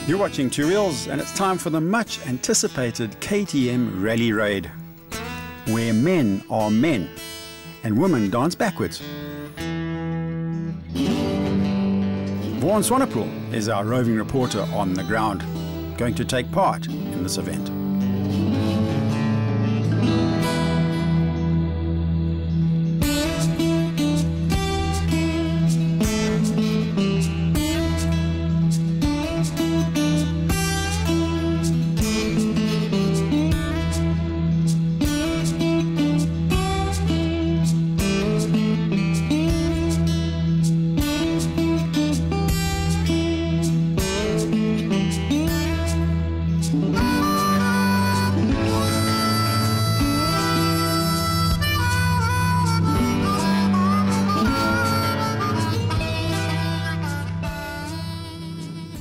You're watching Two Wheels, and it's time for the much anticipated KTM Rallye Raid, where men are men and women dance backwards. Vaughan Swanepoel is our roving reporter on the ground, going to take part in this event.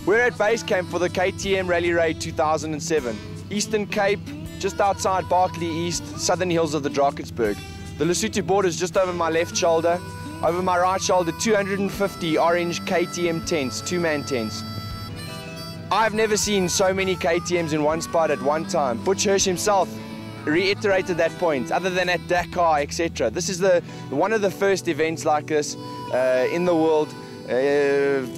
We're at base camp for the KTM Rallye Raid 2007. Eastern Cape, just outside Berkeley East, southern hills of the Drakensberg. The Lesotho border is just over my left shoulder. Over my right shoulder, 250 orange KTM tents, two-man tents. I've never seen so many KTMs in one spot at one time. Butch Hirsch himself reiterated that point, other than at Dakar, etc. This is one of the first events like this in the world.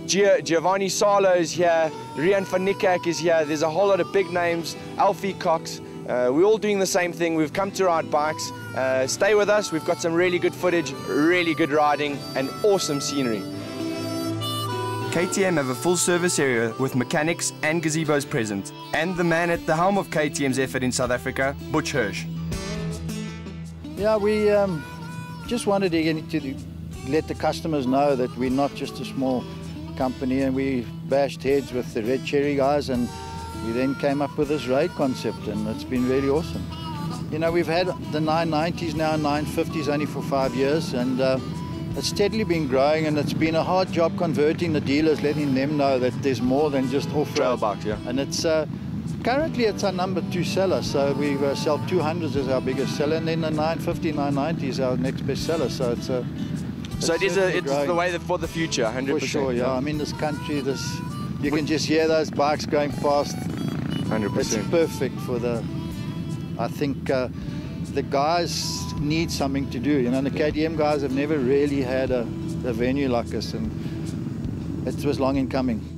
Giovanni Salo is here, Rian van Niekerk is here, there's a whole lot of big names, Alfie Cox. We're all doing the same thing. We've come to ride bikes. Stay with us, we've got some really good footage, really good riding and awesome scenery. KTM have a full service area with mechanics and gazebos present, and the man at the helm of KTM's effort in South Africa, Butch Hirsch. Yeah, we just wanted to let the customers know that we're not just a small company, and we bashed heads with the Red Cherry guys, and we then came up with this raid concept, and it's been really awesome. You know, we've had the 990s now, 950s only for 5 years, and it's steadily been growing, and it's been a hard job converting the dealers, letting them know that there's more than just off-road. Trail bikes, yeah. And it's currently it's our number 2 seller, so we sell 200s as our biggest seller, and then the 950, 990 is our next best seller, so it's it's the way for the future, 100%. For sure, yeah. I mean, this country, you can just hear those bikes going past. 100%. It's perfect for I think the guys need something to do. You know, the KTM guys have never really had a venue like this, and it was long in coming.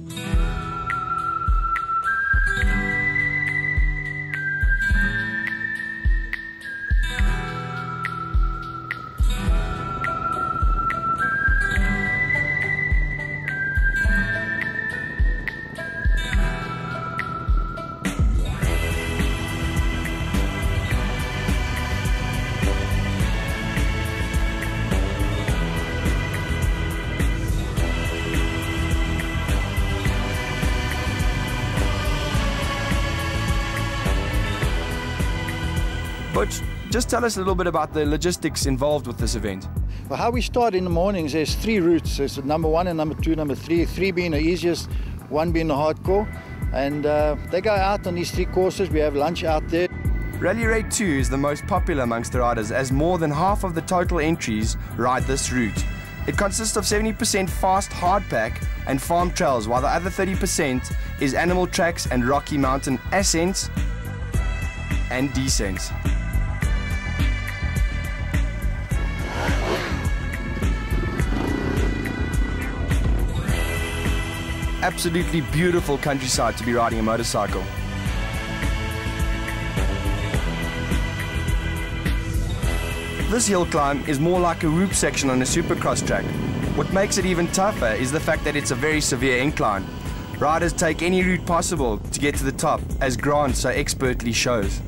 Butch, just tell us a little bit about the logistics involved with this event. Well, how we start in the mornings, there's 3 routes. There's number 1 and number 2, number 3. 3 being the easiest, 1 being the hardcore. And they go out on these 3 courses. We have lunch out there. Rallye Raid 2 is the most popular amongst the riders, as more than half of the total entries ride this route. It consists of 70% fast hardpack and farm trails, while the other 30% is animal tracks and rocky mountain ascents and descents. Absolutely beautiful countryside to be riding a motorcycle. This hill climb is more like a whoop section on a supercross track. What makes it even tougher is the fact that it's a very severe incline. Riders take any route possible to get to the top, as Grant so expertly shows.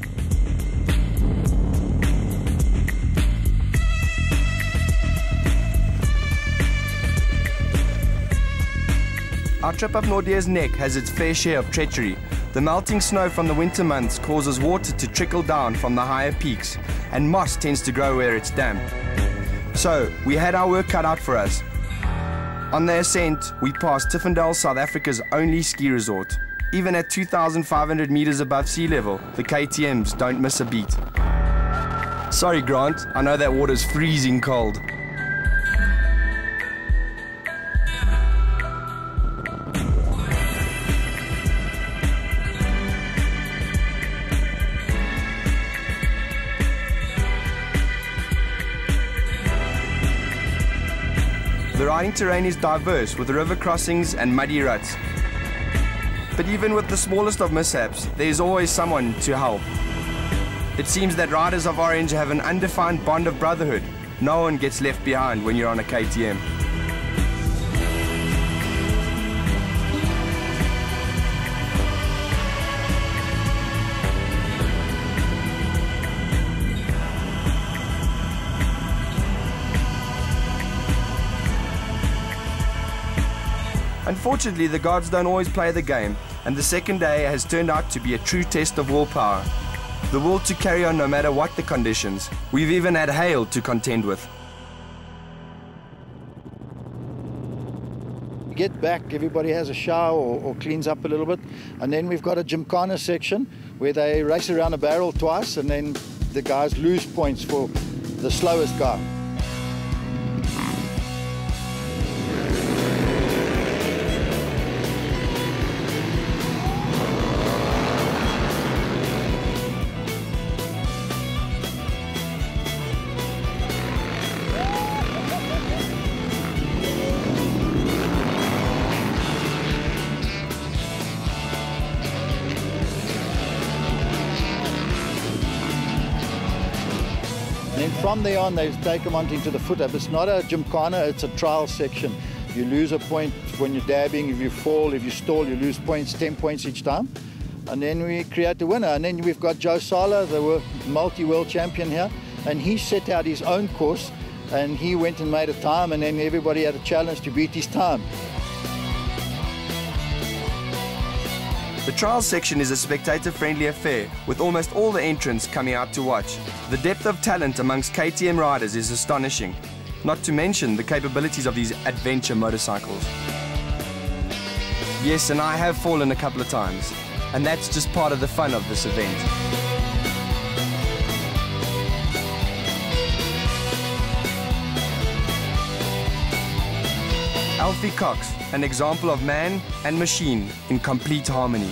Our trip up Nordeer's Neck has its fair share of treachery. The melting snow from the winter months causes water to trickle down from the higher peaks, and moss tends to grow where it's damp. So, we had our work cut out for us. On the ascent, we passed Tiffendale, South Africa's only ski resort. Even at 2,500 meters above sea level, the KTMs don't miss a beat. Sorry Grant, I know that water's freezing cold. The riding terrain is diverse with river crossings and muddy ruts. But even with the smallest of mishaps, there is always someone to help. It seems that riders of Orange have an undefined bond of brotherhood. No one gets left behind when you're on a KTM. Unfortunately, the gods don't always play the game, and the second day has turned out to be a true test of willpower. The will to carry on no matter what the conditions. We've even had hail to contend with. Get back, everybody has a shower or cleans up a little bit, and then we've got a gymkhana section where they race around a barrel twice, and then the guys lose points for the slowest guy. And then from there on, they take them on into the foot up. It's not a gymkhana, it's a trial section. You lose a point when you're dabbing. If you fall, if you stall, you lose points, 10 points each time. And then we create the winner. And then we've got Joe Sala, the multi-world champion here, and he set out his own course, and he went and made a time, and then everybody had a challenge to beat his time. The trial section is a spectator-friendly affair, with almost all the entrants coming out to watch. The depth of talent amongst KTM riders is astonishing, not to mention the capabilities of these adventure motorcycles. Yes, and I have fallen a couple of times, and that's just part of the fun of this event. Alfie Cox, an example of man and machine in complete harmony.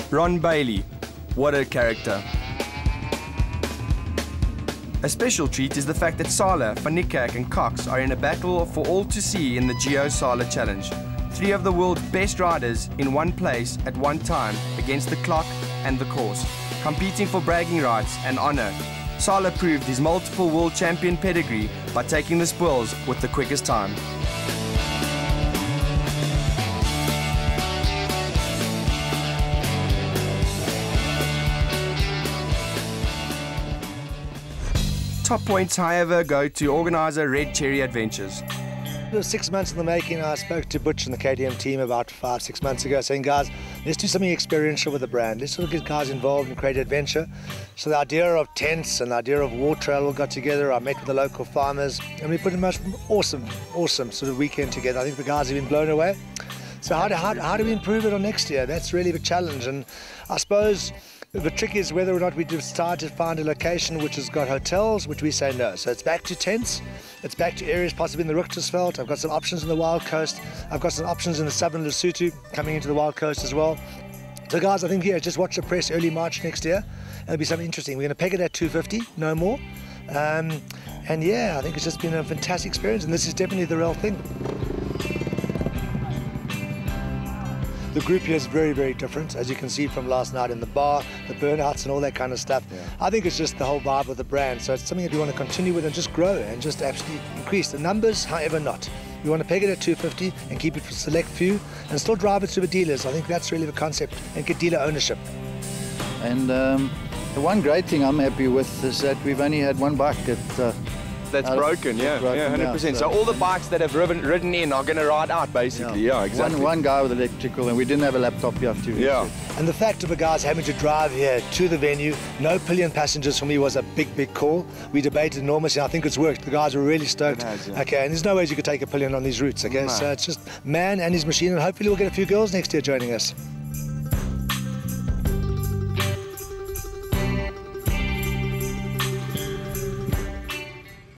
Ron Bailey, what a character. A special treat is the fact that Sala, Van Niekerk and Cox are in a battle for all to see in the Geo Sala Challenge. 3 of the world's best riders in one place at one time against the clock and the course, competing for bragging rights and honor. Sala proved his multiple world champion pedigree by taking the spoils with the quickest time. Top points, however, go to organizer Red Cherry Adventures. It was 6 months in the making. I spoke to Butch and the KTM team about 5-6 months ago, saying, guys, let's do something experiential with the brand. Let's sort of get guys involved and create adventure. So the idea of tents and the idea of Wartrail all got together. I met with the local farmers, and we put a most awesome sort of weekend together. I think the guys have been blown away. So how do we improve it on next year? That's really the challenge. And I suppose the trick is whether or not we decide to find a location which has got hotels, which we say no. So it's back to tents, it's back to areas possibly in the Richtersveld. I've got some options in the Wild Coast. I've got some options in the southern Lesotho coming into the Wild Coast as well. So guys, I think, yeah, just watch the press early March next year. It'll be something interesting. We're going to peg it at 250, no more. And yeah, I think it's just been a fantastic experience, and this is definitely the real thing. The group here is very, very different, as you can see from last night in the bar, the burnouts and all that kind of stuff. Yeah. I think it's just the whole vibe of the brand. So it's something that we want to continue with and just grow and just absolutely increase. The numbers, however, not. We want to peg it at 250 and keep it for select few and still drive it to the dealers. I think that's really the concept, and get dealer ownership. And the one great thing I'm happy with is that we've only had one bike that's broken, yeah, 100%. So all the bikes that have ridden in are going to ride out, basically. Yeah, exactly. One guy with electrical, and we didn't have a laptop here to. Yeah. And the fact of the guys having to drive here to the venue, no pillion passengers for me was a big, big call. We debated enormously. I think it's worked. The guys were really stoked. Yeah. Okay, and there's no ways you could take a pillion on these routes. Okay, so it's just man and his machine, and hopefully we'll get a few girls next year joining us.